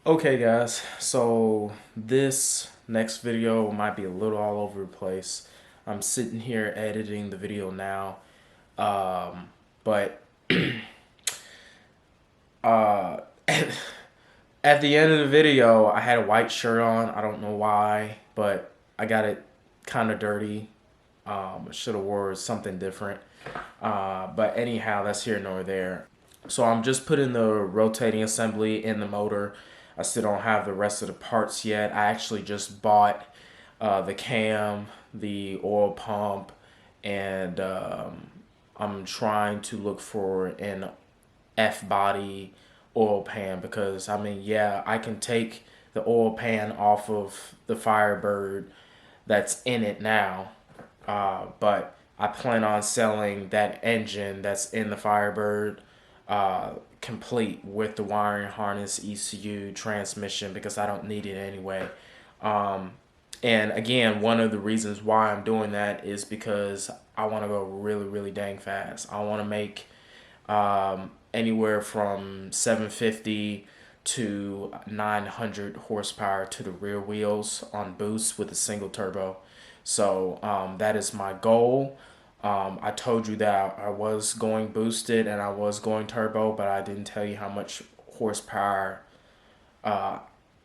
Okay guys, so this next video might be a little all over the place. I'm sitting here editing the video now. But uh at the end of the video I had a white shirt on. I don't know why, but I got it kind of dirty. Should have wore something different. But anyhow, that's here nor there. So I'm just putting the rotating assembly in the motor. I still don't have the rest of the parts yet. I actually just bought the cam, the oil pump, and I'm trying to look for an F-body oil pan because, I mean, yeah, I can take the oil pan off of the Firebird that's in it now, but I plan on selling that engine that's in the Firebird complete with the wiring harness, ECU, transmission, because I don't need it anyway. And again, one of the reasons why I'm doing that is because I want to go really, really dang fast. I want to make anywhere from 750 to 900 horsepower to the rear wheels on boost with a single turbo. So that is my goal. I told you that I was going boosted and I was going turbo, but I didn't tell you how much horsepower I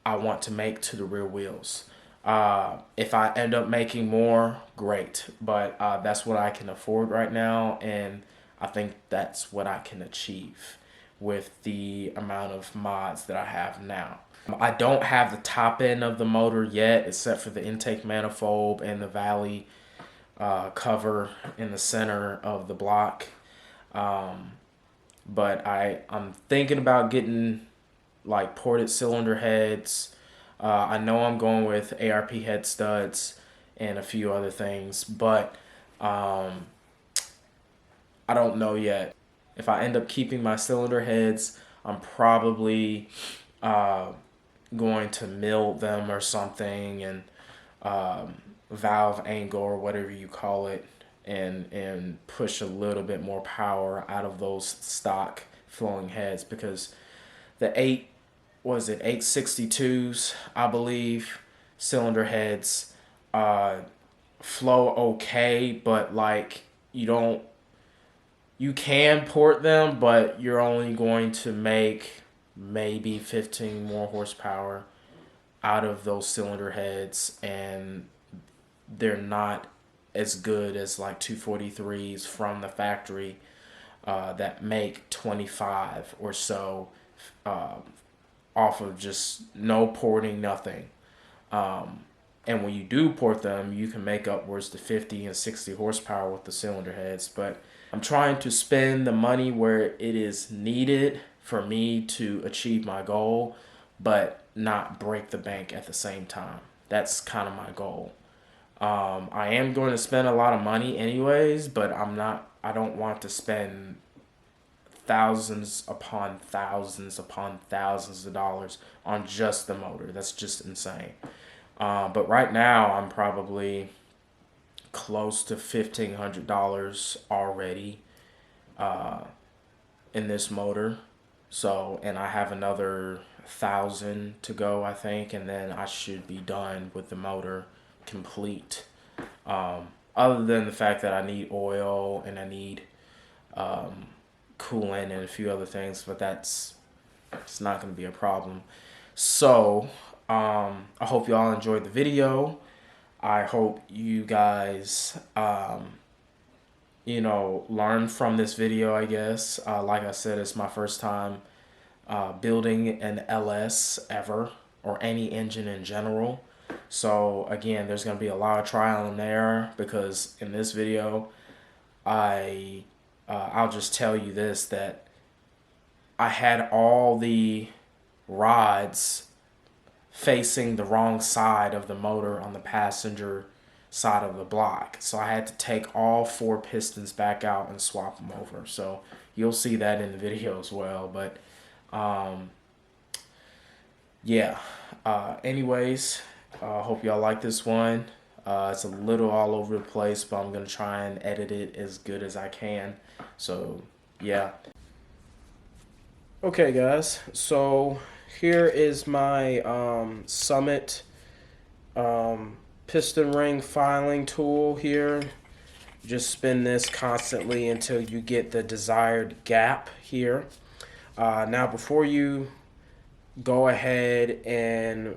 want to make to the rear wheels. If I end up making more, great, but that's what I can afford right now, and I think that's what I can achieve with the amount of mods that I have now. I don't have the top end of the motor yet, except for the intake manifold and the valley cover in the center of the block. But I'm thinking about getting like ported cylinder heads. I know I'm going with ARP head studs and a few other things, but I don't know yet. If I end up keeping my cylinder heads, I'm probably going to mill them or something and valve angle or whatever you call it, and push a little bit more power out of those stock flowing heads, because the 862s, I believe, cylinder heads flow okay, but like you can port them, but you're only going to make maybe 15 more horsepower out of those cylinder heads, and they're not as good as like 243s from the factory that make 25 or so off of just no porting, nothing. And when you do port them, you can make upwards to 50 and 60 horsepower with the cylinder heads. But I'm trying to spend the money where it is needed for me to achieve my goal, but not break the bank at the same time. That's kind of my goal. I am going to spend a lot of money anyways, but I don't want to spend thousands upon thousands upon thousands of dollars on just the motor. That's just insane. But right now I'm probably close to $1,500 already in this motor. So, and I have another 1,000 to go, I think, and then I should be done with the motor complete. Other than the fact that I need oil and I need coolant and a few other things, but it's not going to be a problem. So I hope you all enjoyed the video. I hope you guys learn from this video, I guess. Like I said, it's my first time building an LS ever, or any engine in general. So again, there's going to be a lot of trial and error, because in this video I'll just tell you this, that I had all the rods facing the wrong side of the motor on the passenger side of the block. So I had to take all 4 pistons back out and swap them over. So you'll see that in the video as well. But yeah, anyways, hope y'all like this one. It's a little all over the place, but I'm going to try and edit it as good as I can. So, yeah. Okay, guys. So, here is my Summit piston ring filing tool here. Just spin this constantly until you get the desired gap here. Now before you go ahead and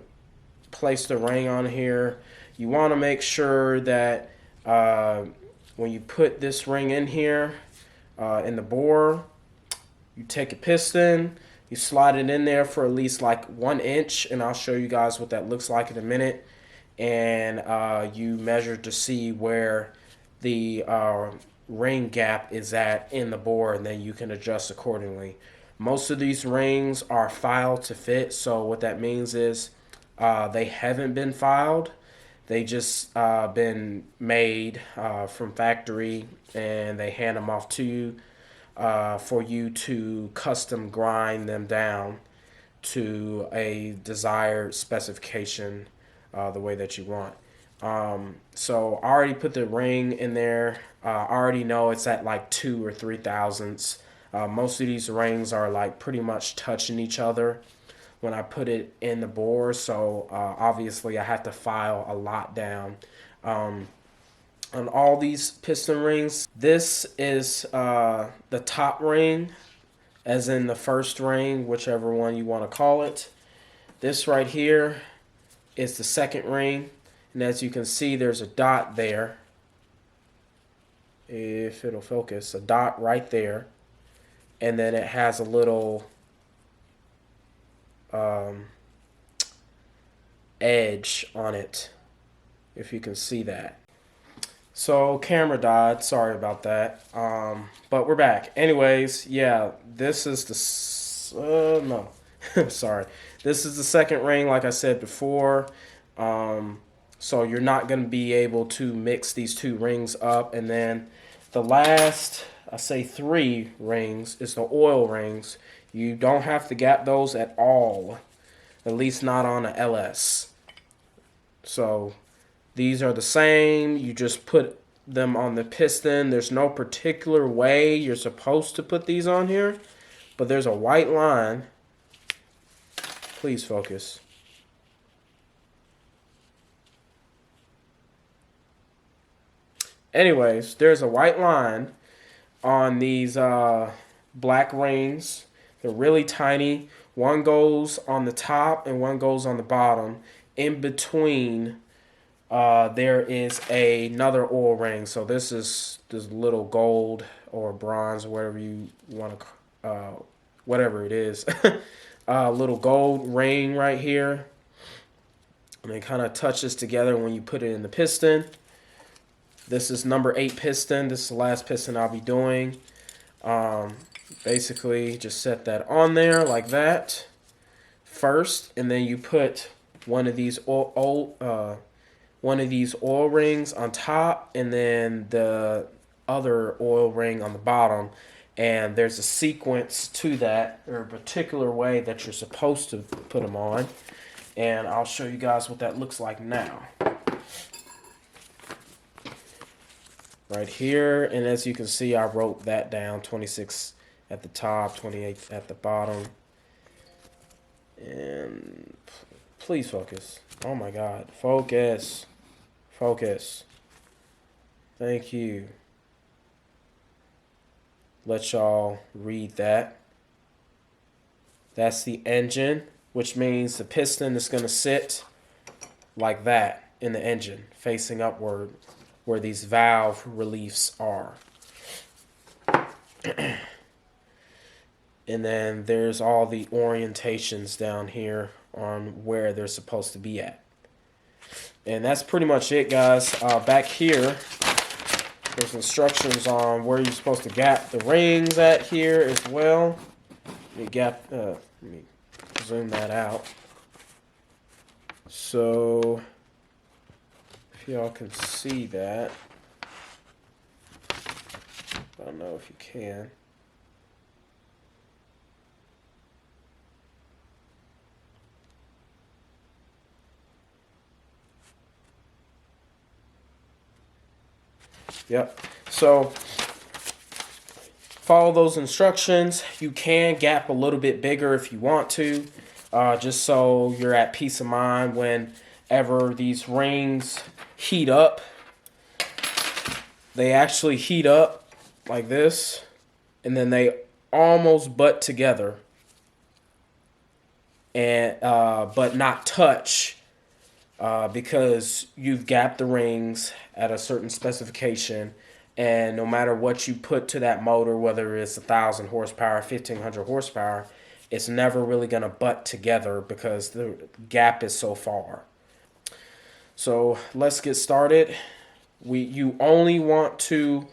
place the ring on here, you want to make sure that when you put this ring in here in the bore, you take a piston, you slide it in there for at least like 1 inch, and I'll show you guys what that looks like in a minute. And you measure to see where the ring gap is at in the bore, and then you can adjust accordingly. Most of these rings are filed to fit, so what that means is they haven't been filed. They just been made from factory, and they hand them off to you for you to custom grind them down to a desired specification the way that you want. So I already put the ring in there. I already know it's at like 2 or 3 thousandths. Most of these rings are like pretty much touching each other when I put it in the bore, so obviously I have to file a lot down. On all these piston rings, this is the top ring, as in the first ring, whichever one you want to call it. This right here is the second ring, and as you can see, there's a dot there. If it'll focus, a dot right there, and then it has a little edge on it, if you can see that. So camera died, sorry about that, but we're back. Anyways, yeah, this is the no sorry, this is the second ring, like I said before. So you're not going to be able to mix these two rings up. And then the last, I say 3 rings, is the oil rings. You don't have to gap those at all, at least not on a LS. So these are the same. You just put them on the piston. There's no particular way you're supposed to put these on here, but there's a white line. Please focus. Anyways, there's a white line on these black rings. They're really tiny. One goes on the top and one goes on the bottom. In between, there is another oil ring. So this is this little gold or bronze, whatever you want to, whatever it is. Little gold ring right here. And it kind of touches together when you put it in the piston. This is number 8 piston. This is the last piston I'll be doing. Basically, just set that on there like that first, and then you put one of these oil rings on top, and then the other oil ring on the bottom. And there's a sequence to that, or a particular way that you're supposed to put them on. And I'll show you guys what that looks like now. Right here, and as you can see, I wrote that down, 26 at the top, 28 at the bottom. And please focus. Oh my God, focus. Focus. Thank you. Let y'all read that. That's the engine, which means the piston is going to sit like that in the engine, facing upward, where these valve reliefs are. And then there's all the orientations down here on where they're supposed to be at. And that's pretty much it, guys. Back here, there's instructions on where you're supposed to gap the rings at here as well. Let me zoom that out. So y'all can see that. I don't know if you can. Yep. So follow those instructions. You can gap a little bit bigger if you want to. just so you're at peace of mind whenever these rings heat up. They actually heat up like this, and then they almost butt together, and but not touch, because you've gapped the rings at a certain specification, and no matter what you put to that motor, whether it's 1,000 horsepower, 1,500 horsepower, it's never really gonna butt together because the gap is so far. So let's get started. You only want to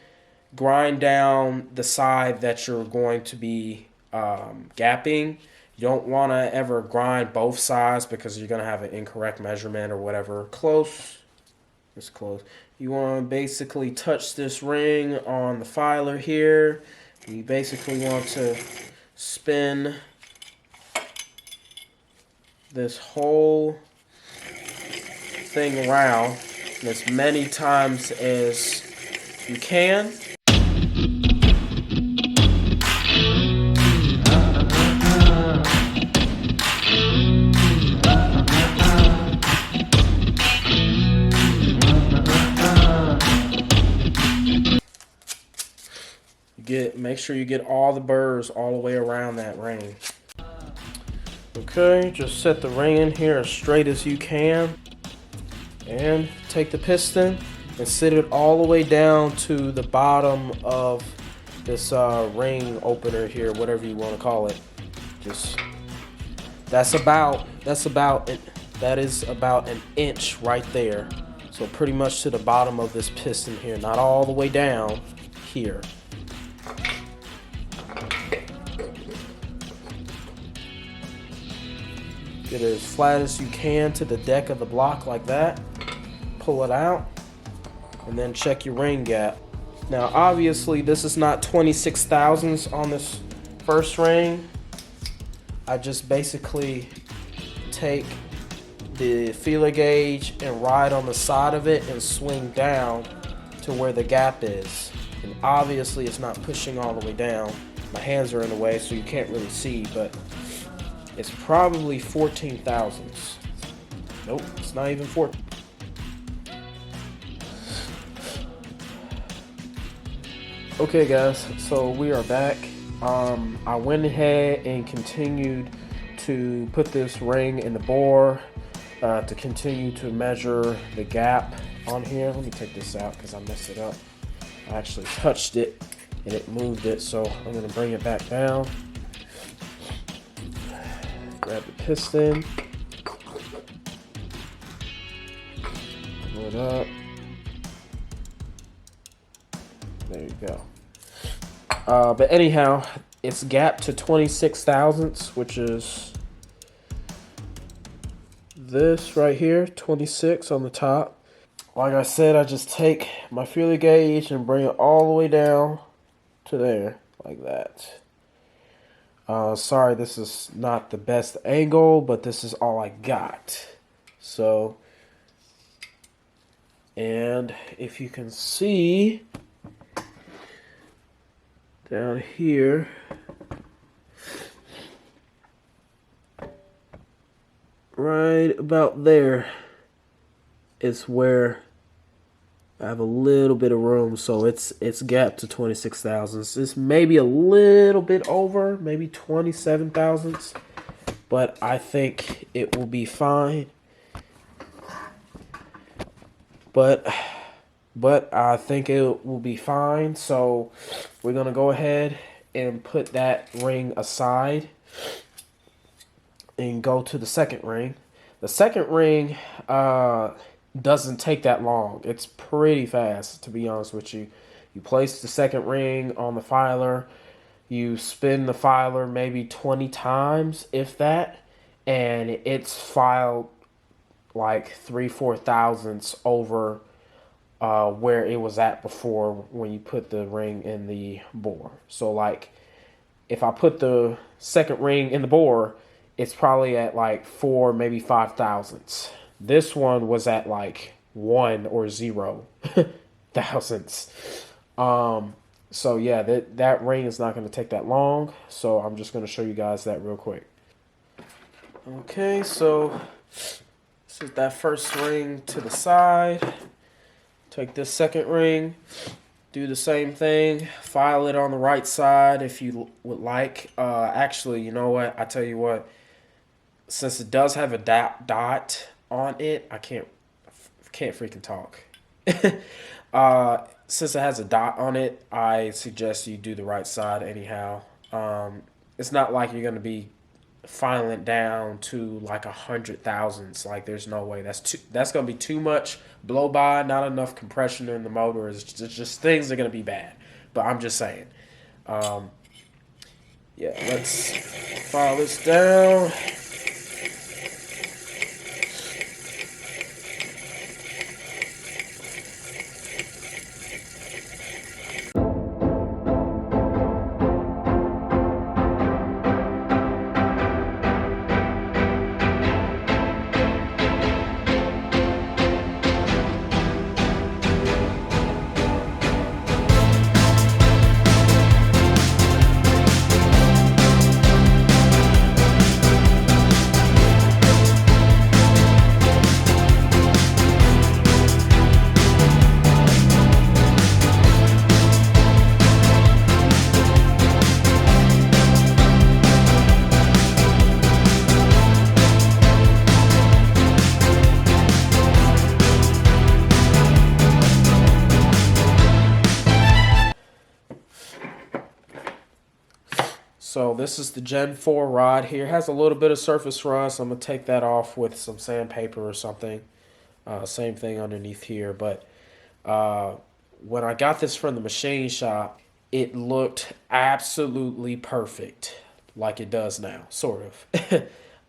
grind down the side that you're going to be gapping. You don't want to ever grind both sides because you're going to have an incorrect measurement or whatever. Close. It's close. You want to basically touch this ring on the filer here. You basically want to spin this whole thing around as many times as you can. Make sure you get all the burrs all the way around that ring. Okay, just set the ring in here as straight as you can, and take the piston and sit it all the way down to the bottom of this ring opener here, whatever you want to call it. That is about an inch right there. So pretty much to the bottom of this piston here, not all the way down here. Get it as flat as you can to the deck of the block like that. Pull it out, and then check your ring gap. Now obviously this is not 26 thousandths on this first ring. I just basically take the feeler gauge and ride on the side of it and swing down to where the gap is. And obviously it's not pushing all the way down. My hands are in the way so you can't really see, but it's probably 14 thousandths. Nope, it's not even 14. Okay guys, so we are back. I went ahead and continued to put this ring in the bore to continue to measure the gap on here. Let me take this out because I messed it up. I actually touched it and it moved it, so I'm going to bring it back down. Grab the piston. Pull it up. There you go. But anyhow, it's gapped to 26 thousandths, which is this right here, 26 on the top. Like I said, I just take my feeler gauge and bring it all the way down to there, like that. Sorry, this is not the best angle, but this is all I got. So, and if you can see down here, right about there is where I have a little bit of room, so it's gapped to 26 thousandths. It's maybe a little bit over, maybe 27 thousandths, but I think it will be fine. But I think it will be fine, so we're going to go ahead and put that ring aside and go to the second ring. The second ring doesn't take that long. It's pretty fast, to be honest with you. You place the second ring on the filer, you spin the filer maybe 20 times, if that, and it's filed like 3-4 thousandths over where it was at before when you put the ring in the bore. So like if I put the second ring in the bore, it's probably at like 4, maybe 5 thousandths. This one was at like 1 or 0 thousandths. So yeah, that ring is not going to take that long. So I'm just going to show you guys that real quick. Okay, so this is that first ring to the side. Take this second ring, do the same thing, file it on the right side if you would like. Actually, you know what? I tell you what, since it does have a dot on it, I can't freaking talk. Since it has a dot on it, I suggest you do the right side anyhow. It's not like you're gonna be filing it down to like 100 thousandths. Like there's no way. That's gonna be too much blow by. Not enough compression in the motor. It's just things are gonna be bad. But I'm just saying. Yeah, let's file this down. So this is the Gen 4 rod here. It has a little bit of surface rust. I'm going to take that off with some sandpaper or something. Same thing underneath here. But when I got this from the machine shop, it looked absolutely perfect, like it does now, sort of.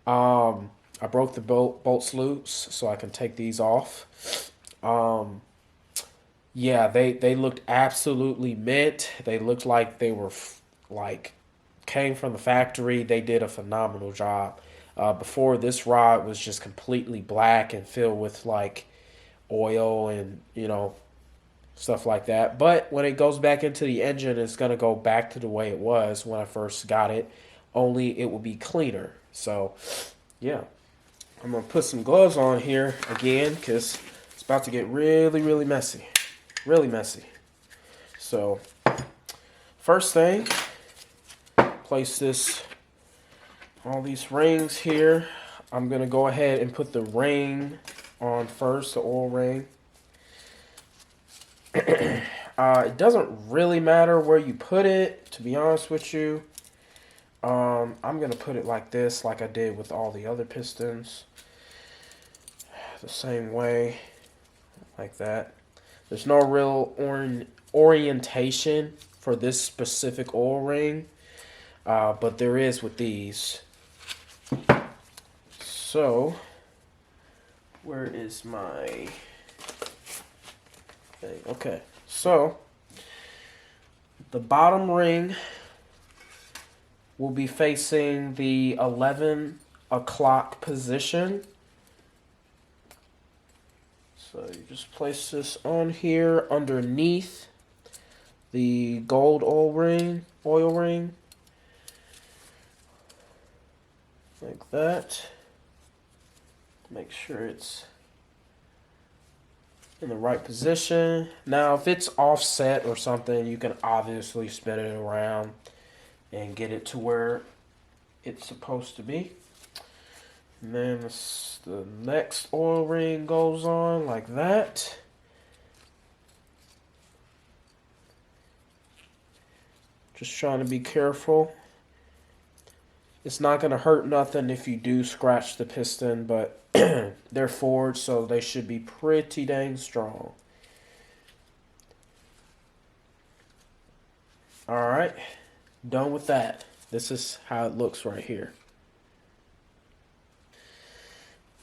I broke the bolts loose, so I can take these off. Yeah, they looked absolutely mint. They looked like they were like came from the factory. They did a phenomenal job. Before, this rod was just completely black and filled with like oil and stuff like that. But when it goes back into the engine, it's gonna go back to the way it was when I first got it. Only it will be cleaner. So yeah, I'm gonna put some gloves on here again because it's about to get really, really messy. Really messy. So first thing, place all these rings here. I'm gonna go ahead and put the ring on first, the oil ring. It doesn't really matter where you put it, to be honest with you. I'm gonna put it like this, like I did with all the other pistons. The same way, like that. There's no real orientation for this specific oil ring. But there is with these. So, where is my thing? Okay, so the bottom ring will be facing the 11 o'clock position. So you just place this on here underneath the gold oil ring. Like that. Make sure it's in the right position. Now, if it's offset or something, you can obviously spin it around and get it to where it's supposed to be. And then the next oil ring goes on like that. Just trying to be careful. It's not going to hurt nothing if you do scratch the piston, but they're forged, so they should be pretty dang strong. Alright, done with that. This is how it looks right here.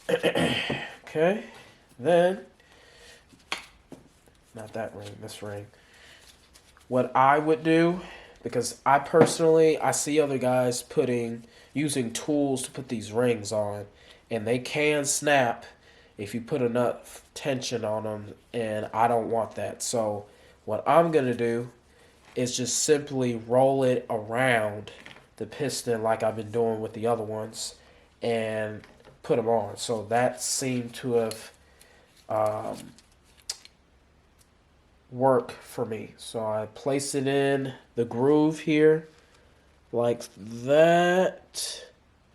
Okay, then, not that ring, this ring. What I would do, because I see other guys using tools to put these rings on, and they can snap if you put enough tension on them, and I don't want that. So what I'm going to do is just simply roll it around the piston like I've been doing with the other ones, and put them on. So that seemed to have worked for me. So I place it in the groove here like that,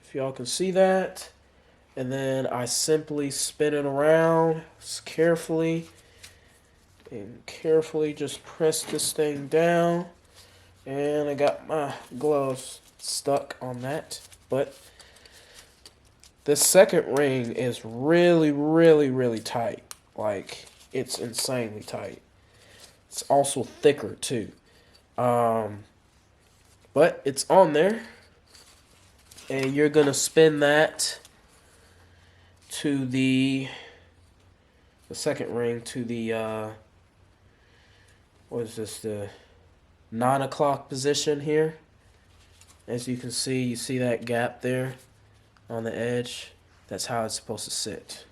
if y'all can see that. And then I simply spin it around carefully and carefully just press this thing down. And I got my gloves stuck on that. But this second ring is really, really, really tight. Like, it's insanely tight. It's also thicker too. But it's on there. And you're going to spin that to the second ring to the, what is this, the 9 o'clock position here. As you can see, you see that gap there on the edge. That's how it's supposed to sit.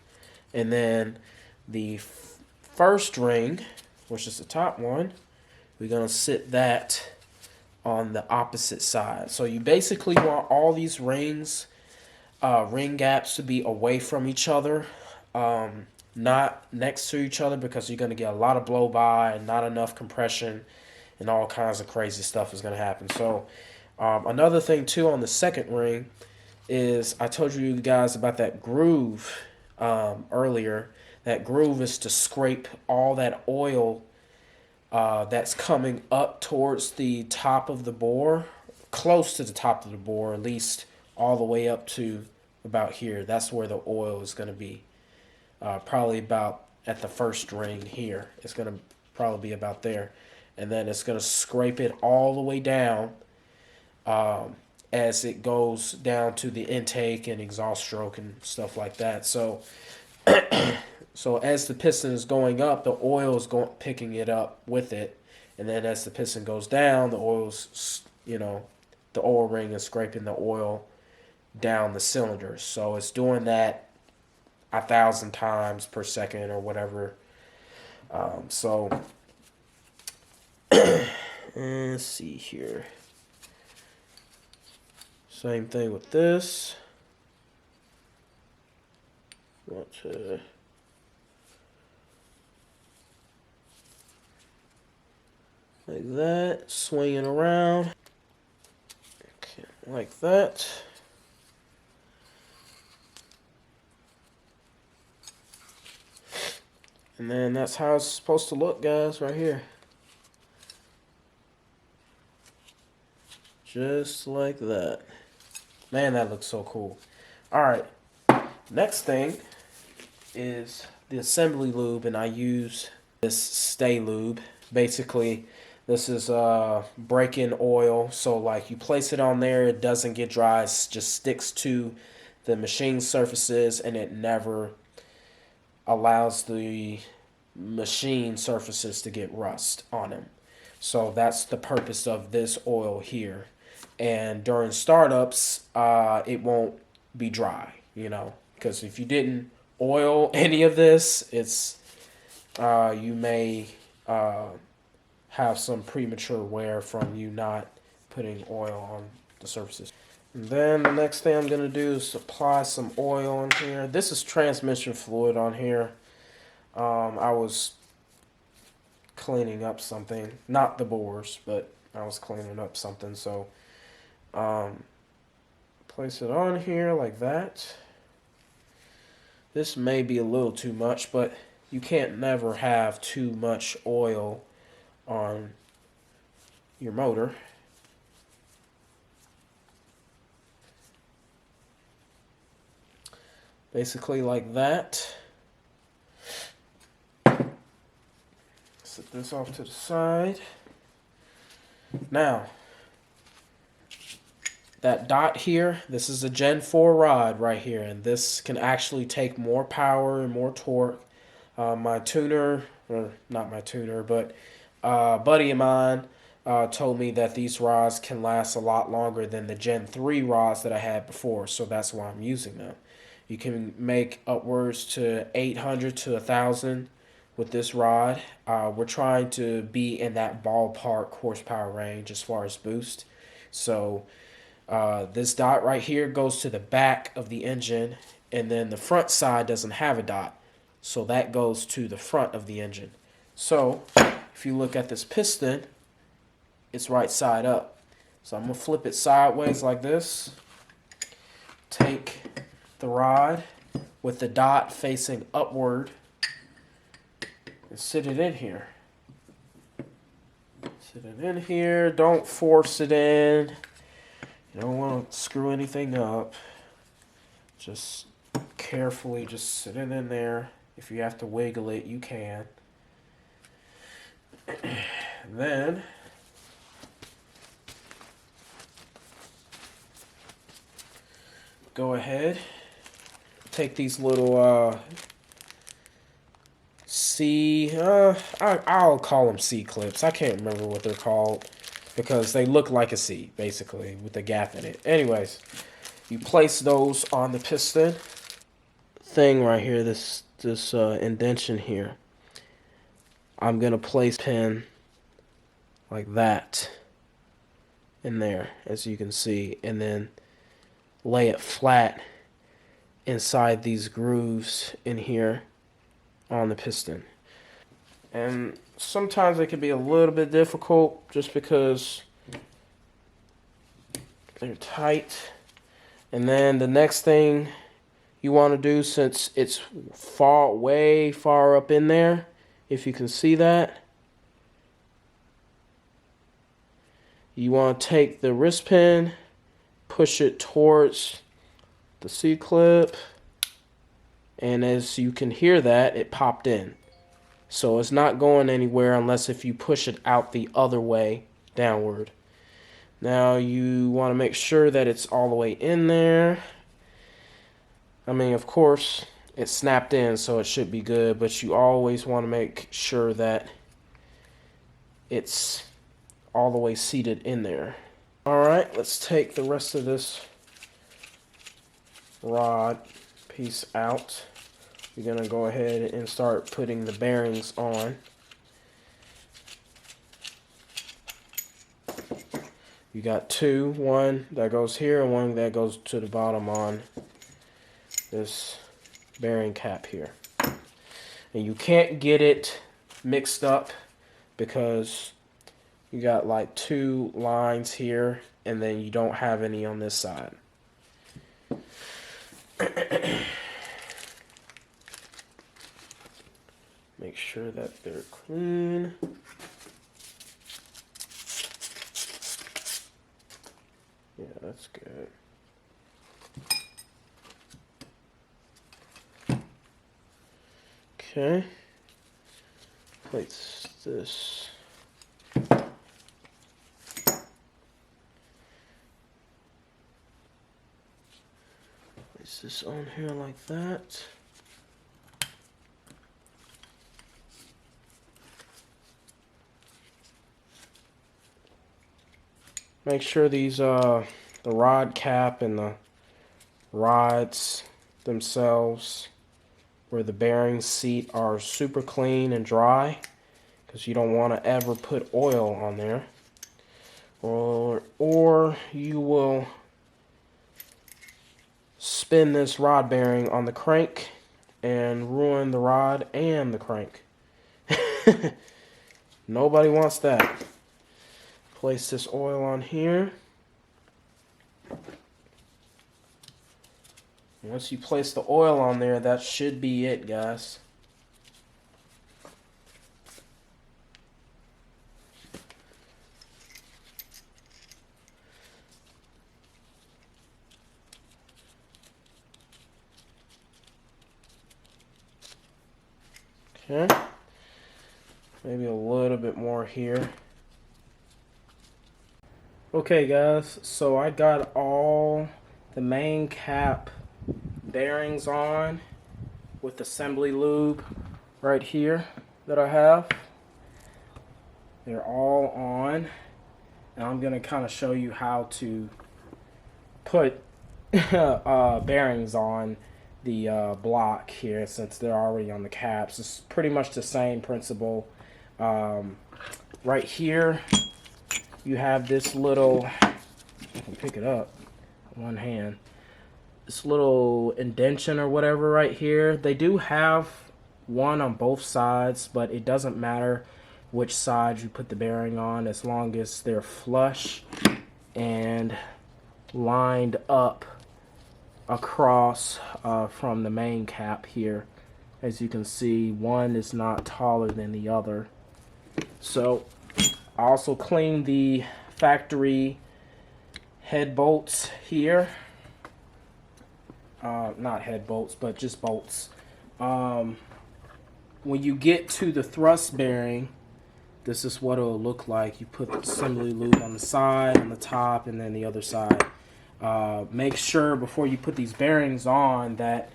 And then the first ring, which is the top one, we're going to sit that on the opposite side. So you basically want all these rings, ring gaps to be away from each other, not next to each other, because you're going to get a lot of blow by and not enough compression, and all kinds of crazy stuff is going to happen. So another thing too on the second ring is, I told you guys about that groove earlier. That groove is to scrape all that oil that's coming up towards the top of the bore, close to the top of the bore, at least all the way up to about here. That's where the oil is going to be. Probably about at the first ring here. It's going to probably be about there. And then it's going to scrape it all the way down as it goes down to the intake and exhaust stroke and stuff like that. So so as the piston is going up, the oil is picking it up with it. And then as the piston goes down, the oil's, the oil ring is scraping the oil down the cylinder. So it's doing that 1,000 times per second or whatever. Let's see here. Same thing with this. Want to like that, swinging around. Okay, like that. And then that's how it's supposed to look, guys, right here. Just like that. Man, that looks so cool. Alright, next thing is the assembly lube, and I use this Stay Lube. Basically, this is break-in oil, so like you place it on there, it doesn't get dry, it just sticks to the machine surfaces, and it never allows the machine surfaces to get rust on them. So that's the purpose of this oil here. And during startups, it won't be dry, because if you didn't oil any of this, it's you may have some premature wear from you not putting oil on the surfaces. And then the next thing I'm going to do is apply some oil on here. This is transmission fluid on here. I was cleaning up something, not the bores, but I was cleaning up something, so place it on here like that. This may be a little too much, but you can't never have too much oil on your motor. Basically like that. Set this off to the side. Now, that dot here, this is a Gen 4 rod right here, and this can actually take more power and more torque. My tuner, or not my tuner, but a buddy of mine told me that these rods can last a lot longer than the Gen 3 rods that I had before, so that's why I'm using them. You can make upwards to 800 to 1,000 with this rod. We're trying to be in that ballpark horsepower range as far as boost. So This dot right here goes to the back of the engine, and then the front side doesn't have a dot, so that goes to the front of the engine. So if you look at this piston, it's right side up. So I'm going to flip it sideways like this. Take the rod with the dot facing upward and sit it in here. Sit it in here. Don't force it in. You don't want to screw anything up. Just carefully just sit it in there. If you have to wiggle it, you can. And then go ahead, take these little I'll call them C-clips. I can't remember what they're called because they look like a C, basically, with a gap in it. Anyways, you place those on the piston thing right here, this indentation here. I'm going to place a pin like that in there, as you can see, and then lay it flat inside these grooves in here on the piston. And sometimes it can be a little bit difficult just because they're tight. And then the next thing you want to do, since it's way far up in there, if you can see that, you want to take the wrist pin, push it towards the C-clip, and as you can hear that, it popped in. So it's not going anywhere unless if you push it out the other way downward. Now you want to make sure that it's all the way in there. I mean, of course, it snapped in, so it should be good, but you always want to make sure that it's all the way seated in there. Alright, let's take the rest of this rod piece out. We're going to go ahead and start putting the bearings on. You got two, one that goes here and one that goes to the bottom on this bearing cap here. And you can't get it mixed up because you got like two lines here and then you don't have any on this side. Make sure that they're clean. Yeah, that's good. Okay. Place this. Place this on here like that. Make sure these the rod cap and the rods themselves where the bearings seat are super clean and dry, because you don't want to ever put oil on there, or you will spin this rod bearing on the crank and ruin the rod and the crank. Nobody wants that. Place this oil on here. Once you place the oil on there, that should be it, guys. Okay. Maybe a little bit more here. Okay guys, so I got all the main cap bearings on with assembly lube right here that I have. They're all on, and I'm going to kind of show you how to put bearings on the block here, since they're already on the caps. It's pretty much the same principle. Right here you have this little I can pick it up one hand. This little indentation or whatever right here, they do have one on both sides, but it doesn't matter which side you put the bearing on as long as they're flush and lined up across from the main cap here. As you can see, one is not taller than the other. So I also cleaned the factory head bolts here. Not head bolts, but just bolts. When you get to the thrust bearing, this is what it'll look like. You put the assembly lube on the side, on the top, and then the other side. Make sure before you put these bearings on that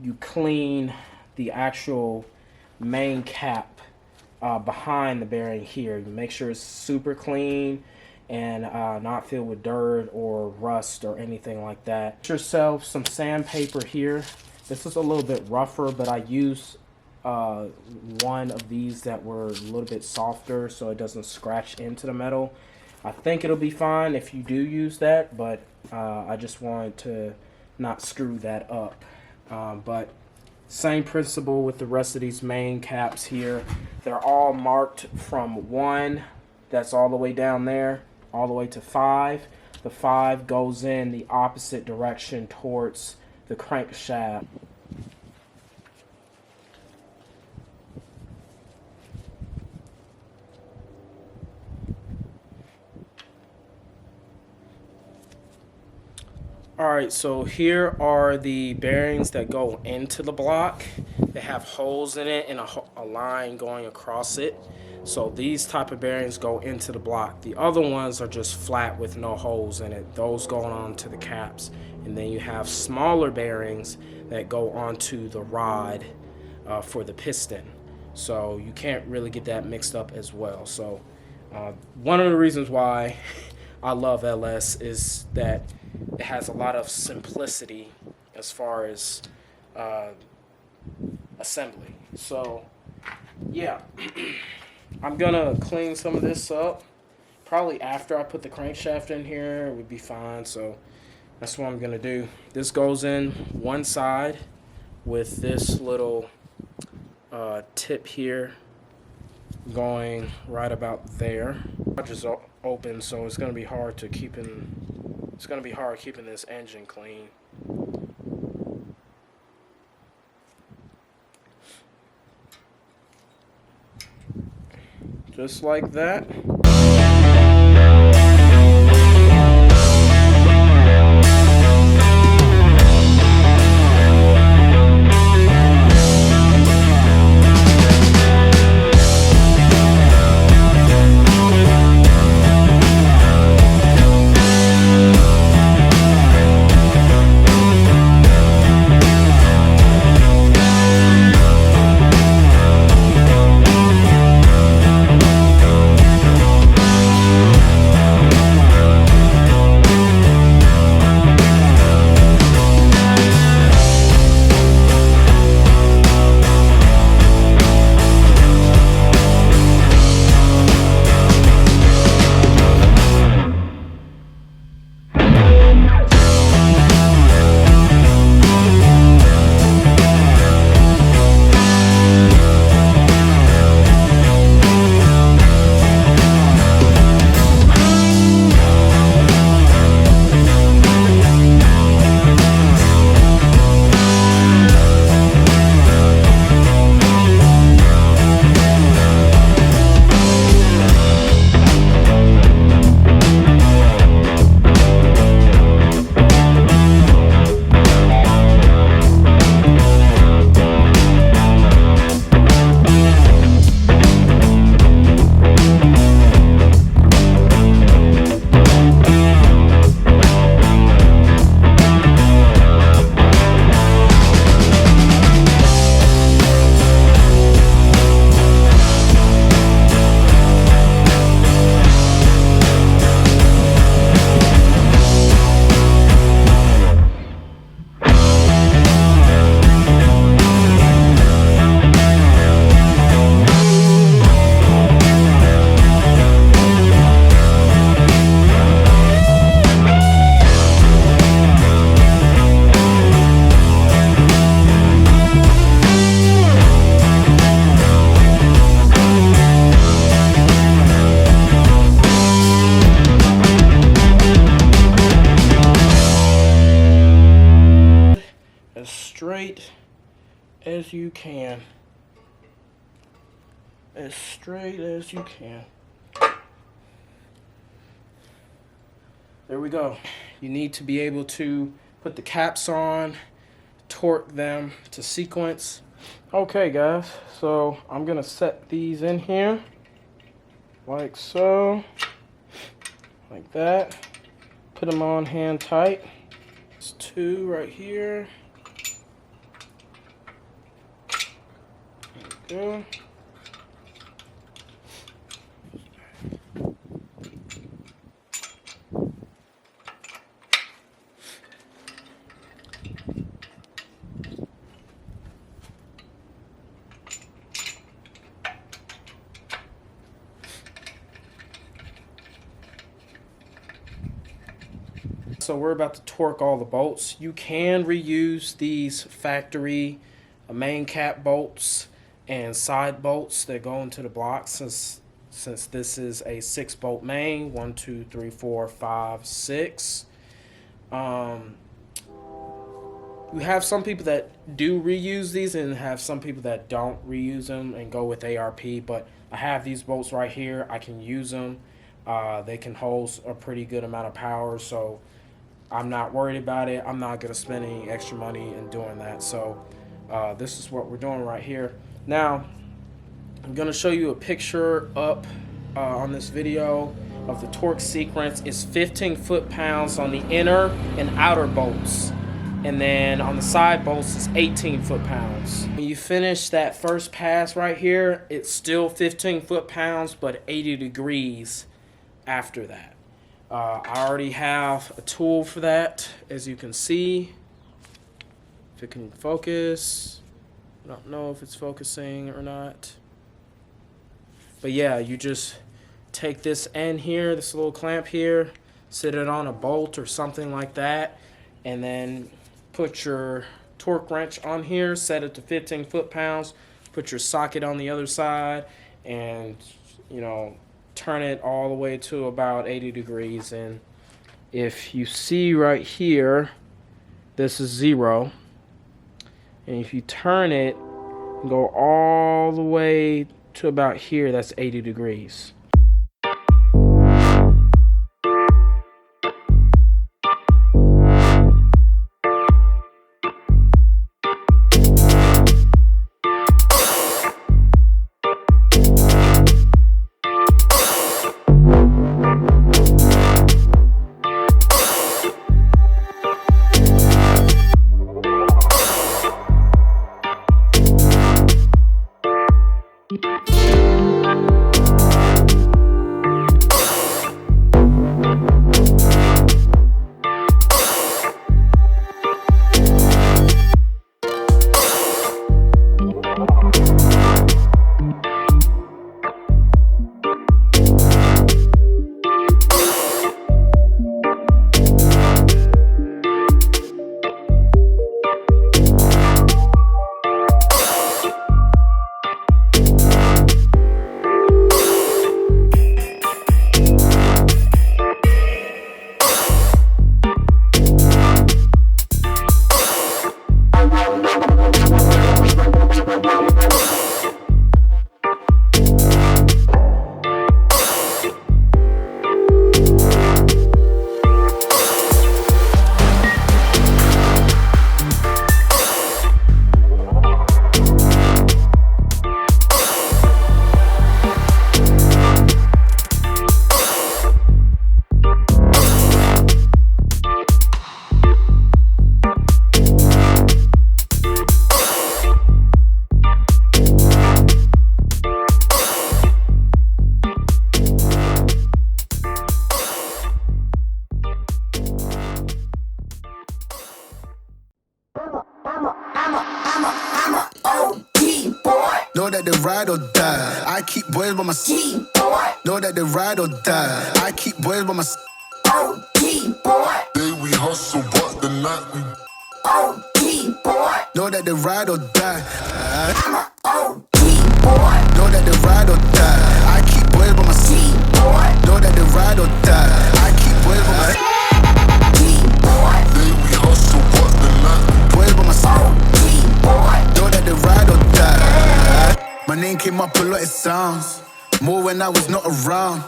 you clean the actual main cap behind the bearing here. You make sure it's super clean and not filled with dirt or rust or anything like that. Get yourself some sandpaper here. This is a little bit rougher, but I use one of these that were a little bit softer so it doesn't scratch into the metal. I think it'll be fine if you do use that, but I just wanted to not screw that up. But same principle with the rest of these main caps here. They're all marked from 1, that's all the way down there, all the way to 5. The 5 goes in the opposite direction towards the crankshaft. Alright, so here are the bearings that go into the block. They have holes in it and a line going across it. So these type of bearings go into the block. The other ones are just flat with no holes in it. Those go on to the caps. And then you have smaller bearings that go onto the rod for the piston. So you can't really get that mixed up as well. So one of the reasons why I love LS is that it has a lot of simplicity as far as assembly. So yeah, I'm gonna clean some of this up. Probably after I put the crankshaft in here, it would be fine. So that's what I'm gonna do. This goes in one side with this little tip here going right about there. Just open, so it's gonna be hard to keeping this engine clean. Just like that. as straight as you can. There we go. You need to be able to put the caps on, torque them to sequence. Okay guys, so I'm gonna set these in here like so, like that. Put them on hand tight. There's 2 right here. There we go. So we're about to torque all the bolts. You can reuse these factory main cap bolts and side bolts that go into the block since this is a 6-bolt main. 1, 2, 3, 4, 5, 6. You have some people that do reuse these and have some people that don't reuse them and go with ARP, but I have these bolts right here. I can use them. They can hold a pretty good amount of power, so I'm not worried about it. I'm not going to spend any extra money in doing that. So this is what we're doing right here. Now, I'm going to show you a picture up on this video of the torque sequence. It's 15 foot-pounds on the inner and outer bolts. And then on the side bolts, it's 18 foot-pounds. When you finish that first pass right here, it's still 15 foot-pounds, but 80 degrees after that. I already have a tool for that, as you can see. If it can focus. I don't know if it's focusing or not. But yeah, you just take this end here, this little clamp here, sit it on a bolt or something like that, and then put your torque wrench on here, set it to 15 foot-pounds, put your socket on the other side, and, you know, turn it all the way to about 80 degrees. And if you see right here, this is 0. And if you turn it and go all the way to about here, that's 80 degrees. Know that they ride or die. I keep boys by my side. Know that they ride or die. I keep boys by my side. Day we hustle, but the night we Know that they ride or die. Know that they ride or die. I keep boys by my side. Know that they ride or die. I keep boys by my side. day we hustle, but the night we Boys by my side. Know that they ride or die. My name came up a lot of sounds. not around.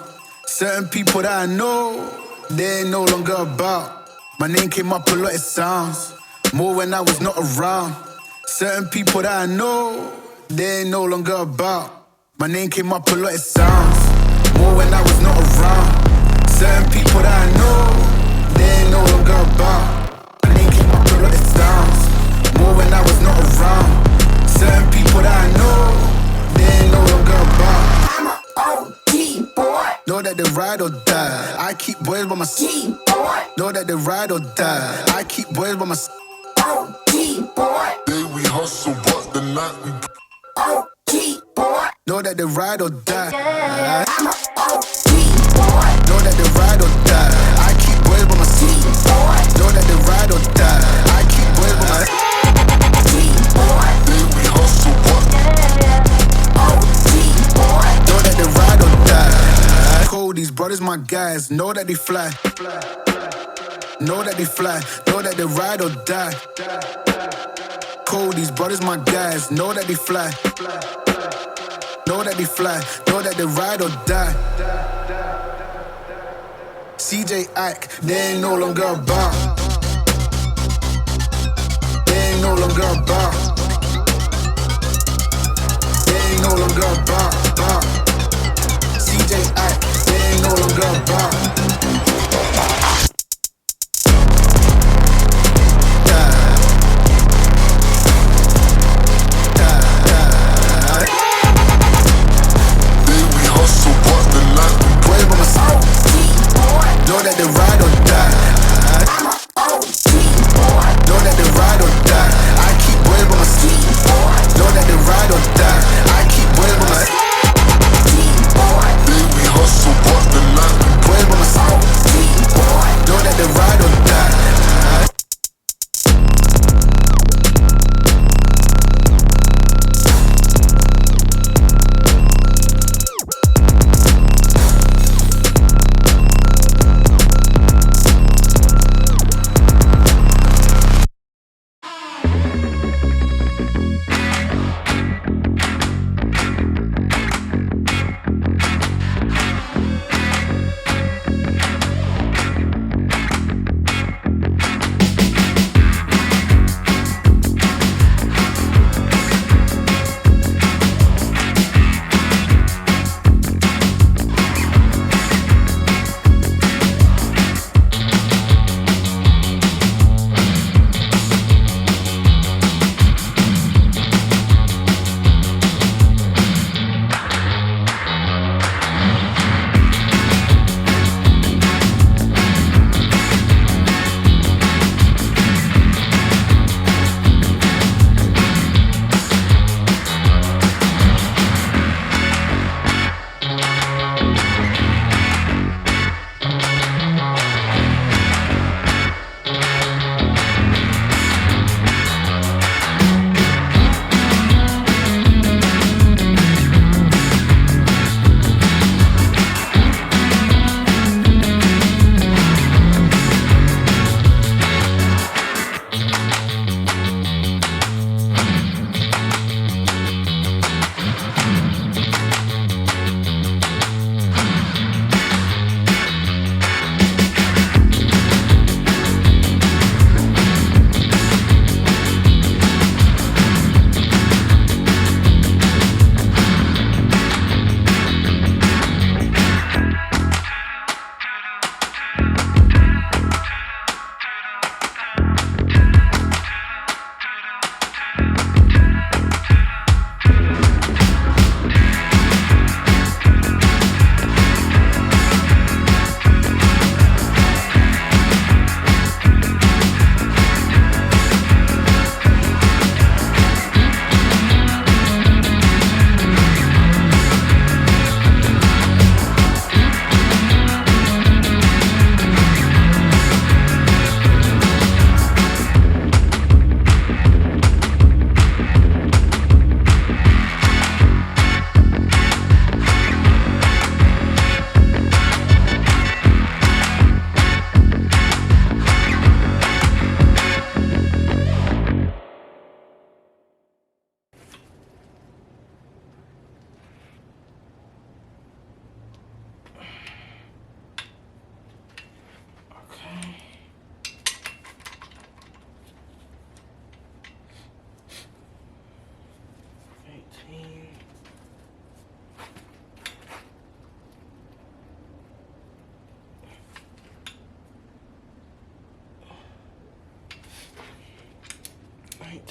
Certain people that I know, they ain't no longer about. My name came up a lot, it sounds more when I was not around. Certain people that I know, they ain't no longer about. My name came up a lot, it sounds more when I was not around. Certain people that I know, they ain't no longer about. My name came up a lot, it sounds more when I was not around. Certain people that I know, they ain't no longer about. I'm a OG boy. Know that they ride or die. I keep boys by my G boy. Know that they ride or die. I keep boys by my OG boy. Day we hustle, but the night we OG boy. Know that they ride or die. I'm a OG boy. Know that they ride or die. I keep boys by my G boy. Know that they ride or die. I keep boys by my G boy. day we hustle, but OG boy. Know that they ride or die. Cold, these brothers my guys. Know that they fly. Know that they fly. Know that they ride or die. Cold, these brothers my guys. Know that they fly. Know that they fly. Know that they ride or die. CJ Ike, they ain't no longer about. They ain't no longer about. They ain't no longer about. CJ Ike, they ain't no longer about. day we hustle, but the night we Boys by my side, OG boy. know that they ride or die. I'm a OG boy. Know that they ride or die. I keep boys by my G side. boy. Know that they ride or die. I keep boys by my side.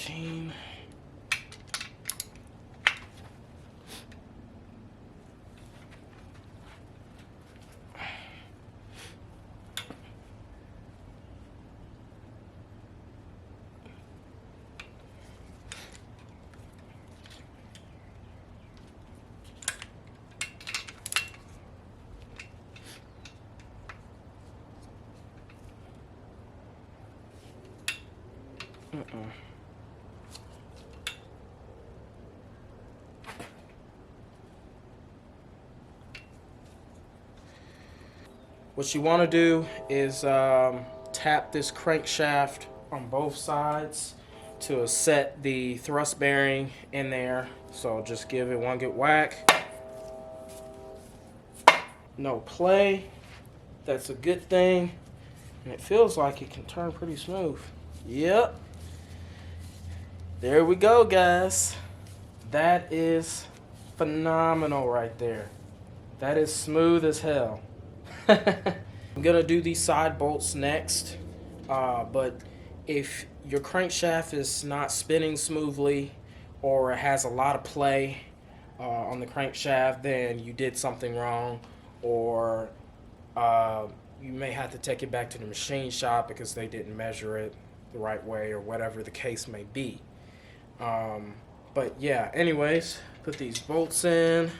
14. What you want to do is tap this crankshaft on both sides to set the thrust bearing in there. So just give it one good whack. No play. That's a good thing. And it feels like it can turn pretty smooth. Yep. There we go, guys. That is phenomenal right there. That is smooth as hell. I'm gonna do these side bolts next, but if your crankshaft is not spinning smoothly or it has a lot of play on the crankshaft, then you did something wrong, or you may have to take it back to the machine shop because they didn't measure it the right way, or whatever the case may be. But yeah, anyways, put these bolts in.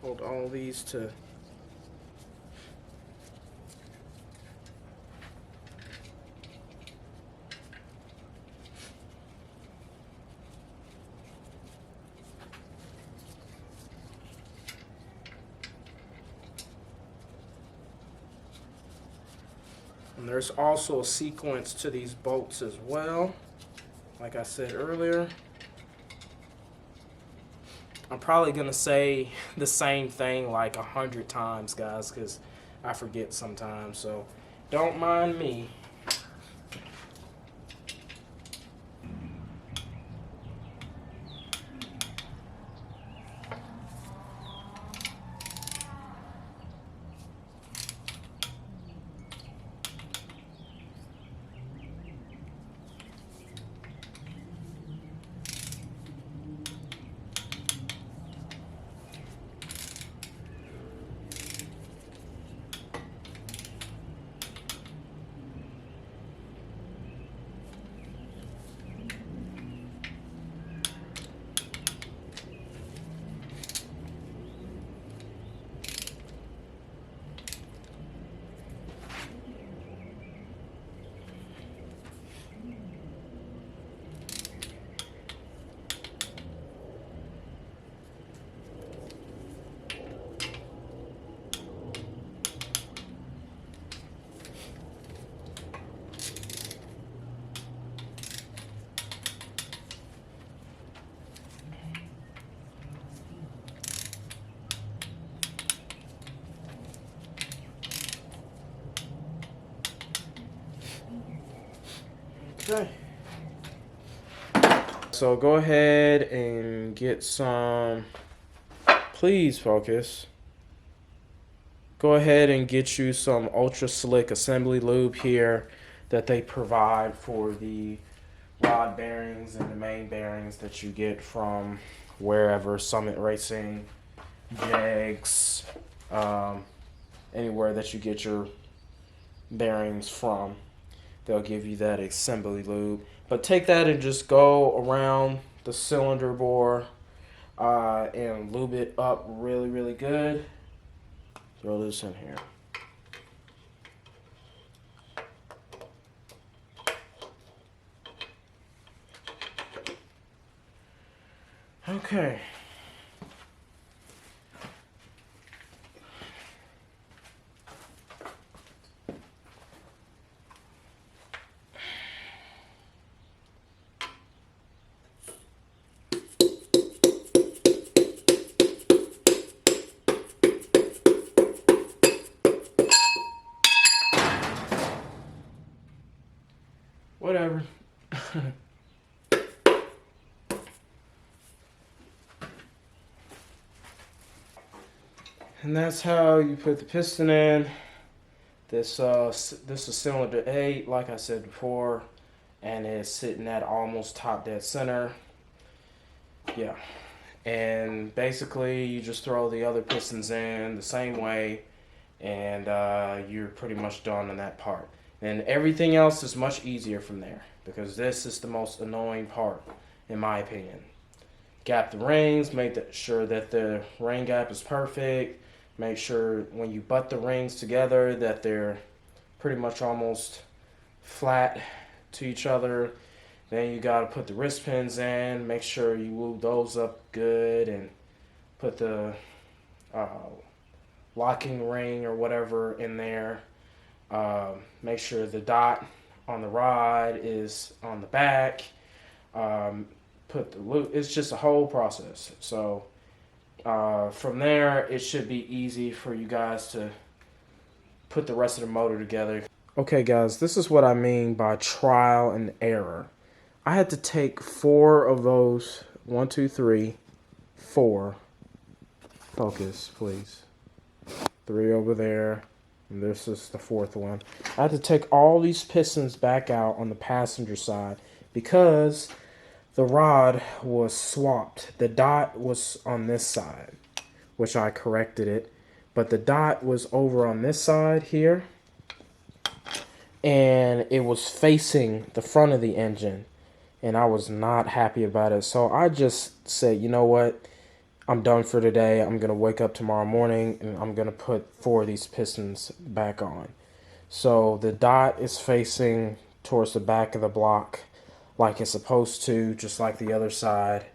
Hold all these to and there's also a sequence to these bolts as well, like I said earlier. I'm probably gonna say the same thing like 100 times, guys, because I forget sometimes, so don't mind me. Okay. So go ahead and get some, please focus. Go ahead and get you some Ultra Slick assembly lube here that they provide for the rod bearings and the main bearings that you get from wherever, Summit Racing, Jegs, anywhere that you get your bearings from. They'll give you that assembly lube. But take that and just go around the cylinder bore and lube it up really, really good. Throw this in here. Okay. Whatever. And that's how you put the piston in. This is similar to 8, like I said before, and it's sitting at almost top dead center. Yeah, and basically you just throw the other pistons in the same way, and you're pretty much done on that part. And everything else is much easier from there, because this is the most annoying part, in my opinion. Gap the rings, make sure that the ring gap is perfect. Make sure when you butt the rings together that they're pretty much almost flat to each other. Then you got to put the wrist pins in. Make sure you lube those up good and put the locking ring or whatever in there. Make sure the dot on the rod is on the back. Put the loop. It's just a whole process. So from there, it should be easy for you guys to put the rest of the motor together. Okay, guys, this is what I mean by trial and error. I had to take 4 of those. 1, 2, 3, 4. Focus, please. 3 over there. And this is the 4th one. I had to take all these pistons back out on the passenger side because the rod was swapped. The dot was on this side, which I corrected it. But the dot was over on this side here. And it was facing the front of the engine. And I was not happy about it. So I just said, you know what? I'm done for today. I'm going to wake up tomorrow morning and I'm going to put 4 of these pistons back on. So the dot is facing towards the back of the block like it's supposed to, just like the other side.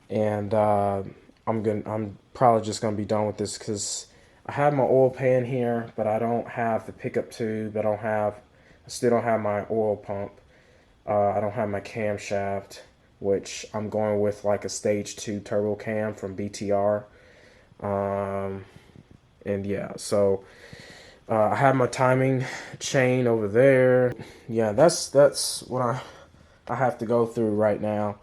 And I'm probably just going to be done with this because I have my oil pan here, but I don't have the pickup tube. I still don't have my oil pump. I don't have my camshaft, which I'm going with like a stage 2 turbo cam from BTR. And yeah, so I have my timing chain over there. Yeah, that's what I have to go through right now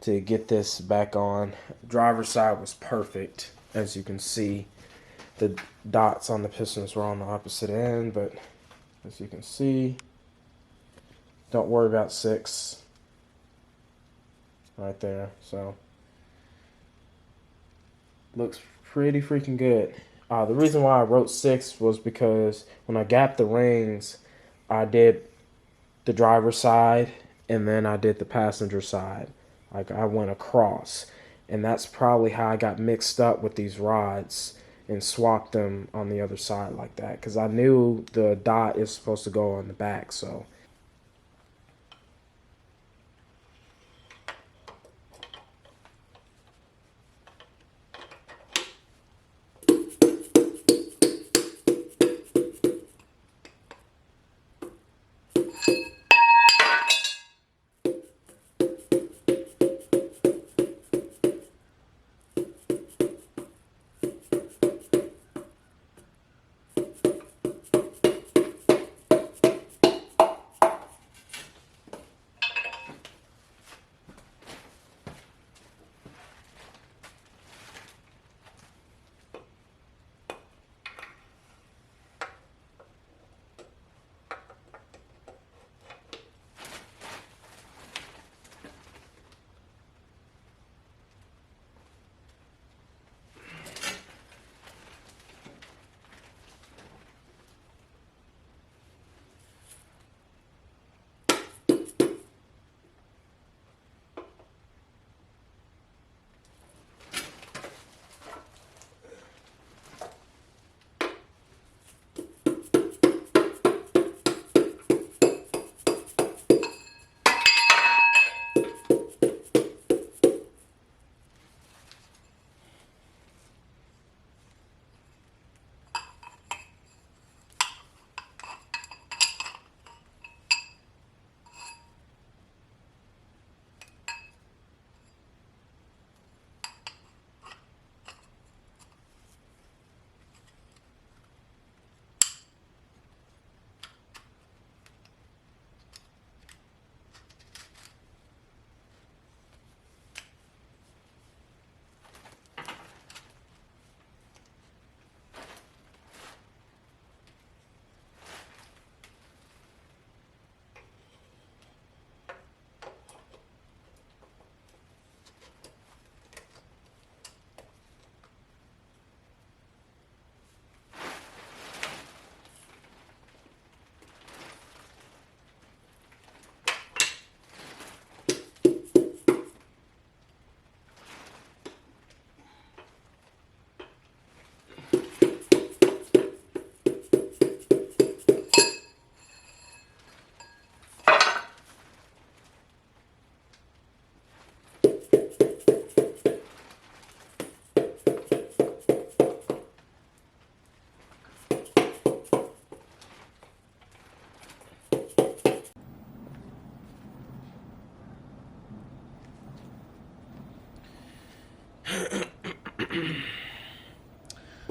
to get this back on. Driver's side was perfect, as you can see. The dots on the pistons were on the opposite end, but as you can see, don't worry about 6 right there. So looks pretty freaking good. The reason why I wrote 6 was because when I gapped the rings, I did the driver's side and then I did the passenger side. Like I went across, and that's probably how I got mixed up with these rods and swapped them on the other side like that, because I knew the dot is supposed to go on the back. So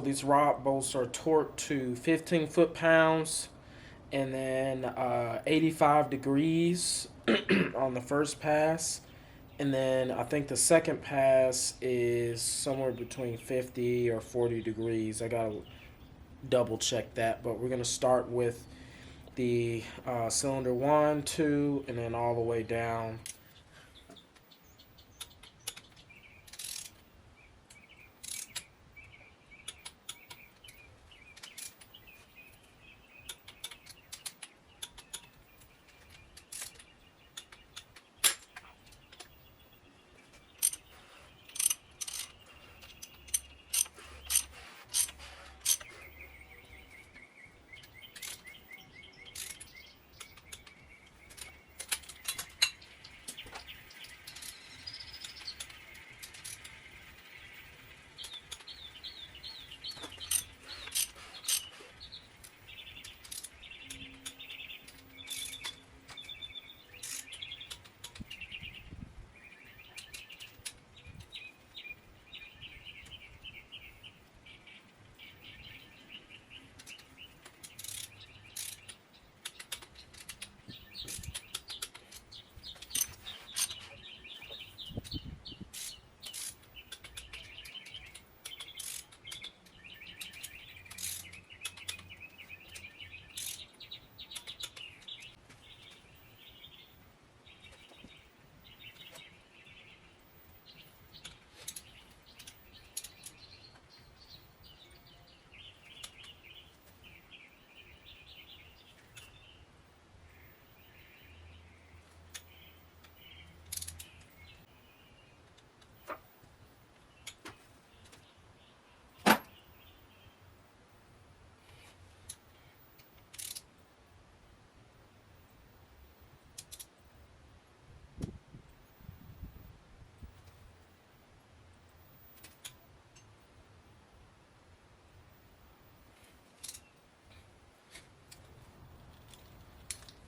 These rod bolts are torqued to 15 foot-pounds and then 85 degrees on the first pass. And then I think the second pass is somewhere between 50 or 40 degrees. I gotta double check that, but we're gonna start with the cylinder 1, 2, and then all the way down.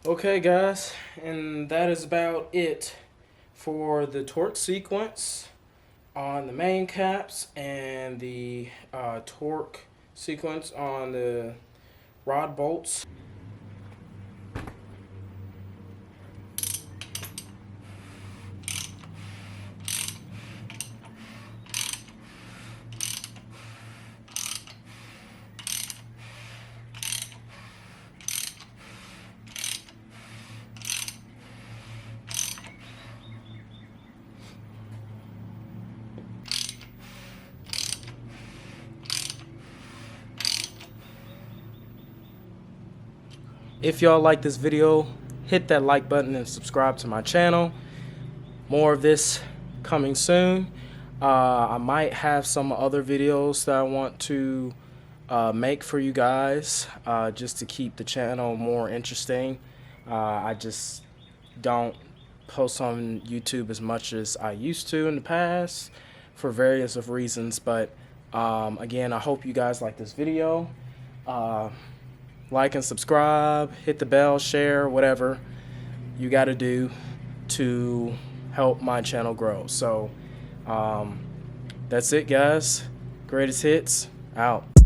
Okay, guys, and that is about it for the torque sequence on the main caps and the torque sequence on the rod bolts. If y'all like this video, hit that like button and subscribe to my channel. More of this coming soon. I might have some other videos that I want to make for you guys, just to keep the channel more interesting. I just don't post on YouTube as much as I used to in the past for various of reasons, but again, I hope you guys like this video. Like and subscribe, hit the bell, share, whatever you got to do to help my channel grow. So that's it, guys. Greatest Hits out.